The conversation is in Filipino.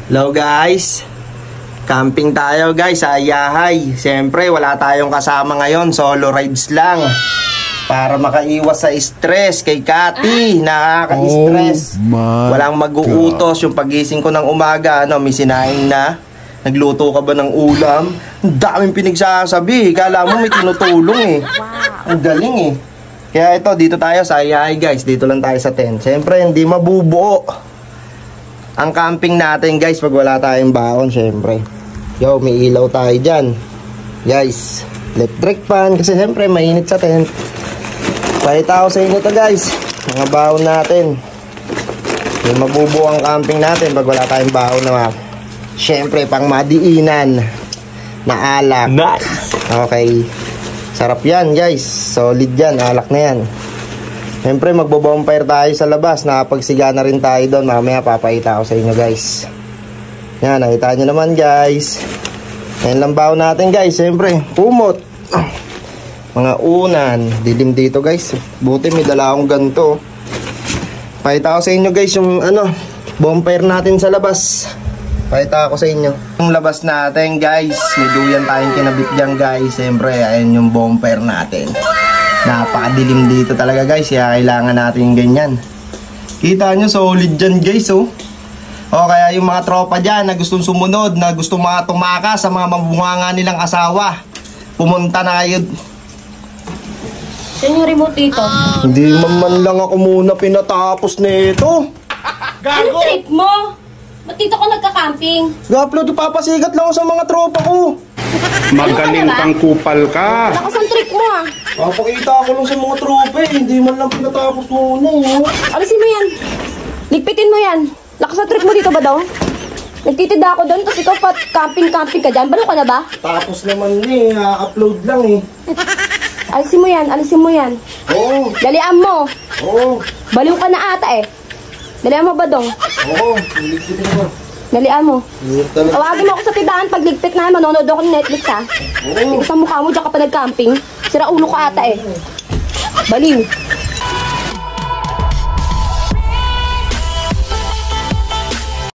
Hello guys, camping tayo guys sa Ayahay. Siyempre wala tayong kasama ngayon, solo rides lang para makaiwas sa stress kay Kati. Nakaka-stress, walang mag-uutos. Yung pagising ko ng umaga, may sinaing na. Nagluto ka ba ng ulam? Ang daming pinagsasabi, kala mo may tinutulong eh. Ang galing eh. Kaya ito, dito tayo sa Ayahay guys. Dito lang tayo sa tent. Siyempre hindi mabubuo ang camping natin guys pag wala tayong baon. Syempre yo, may ilaw tayo dyan guys, electric fan kasi syempre mainit sa tent. Pakita ko sa inyo to guys, mga baon natin. May mabubuo ang camping natin pag wala tayong baon na syempre pang madiinan na alak. Okay, sarap yan guys, solid yan, alak na yan. Siyempre magbo-bonfire tayo sa labas. Nakapagsiga na rin tayo doon. Mamaya papakita ko sa inyo guys. Yan, nakita nyo naman guys. Yan lang baon natin guys. Siyempre, kumot. Mga unan. Dilim dito guys. Buti may dala akong ganito. Pakita ko sa inyo guys yung bonfire natin sa labas. Pakita ko sa inyo yung labas natin guys. May duyan tayong kinabit dyan guys. Siyempre, ayan yung bonfire natin. Napakadilim dito talaga guys, kaya kailangan natin yung ganyan. Kita nyo, solid dyan guys oh. O kaya yung mga tropa dyan na gustong sumunod, na gustong mga tumaka sa mga mabunganga nilang asawa, pumunta na kayo. Saan yung remote dito? Hindi man lang ako muna pinatapos nito. Ano trip mo? Ba't dito ka nagka-camping? Ga-upload, papasigat lang ako sa mga tropa ko. Magaling kang kupal ka. Lakas ang trick mo ah. Papakita ko lang sa mga tropa eh. Hindi man lang pinatapos muna eh. Alisin mo yan. Ligpitin mo yan. Lakas ang trick mo dito ba daw? Nagtitida ako doon, tapos ikaw pa camping ka dyan. Balo ka na ba? Tapos naman eh, upload lang eh. Alisin mo yan, alisin mo yan. Oo. Dalian mo. Oo. Baliw ka na ata eh. Dalian mo ba dong? Oo, ligpitin ko. Dalian mo. Tawagin mo ako sa tibahan pag ligpit na. Manonood ako ng Netflix ha. Oo. Sa mukha mo, dyan ka pa nag-camping. Sira ulo ka ata eh. Baliw.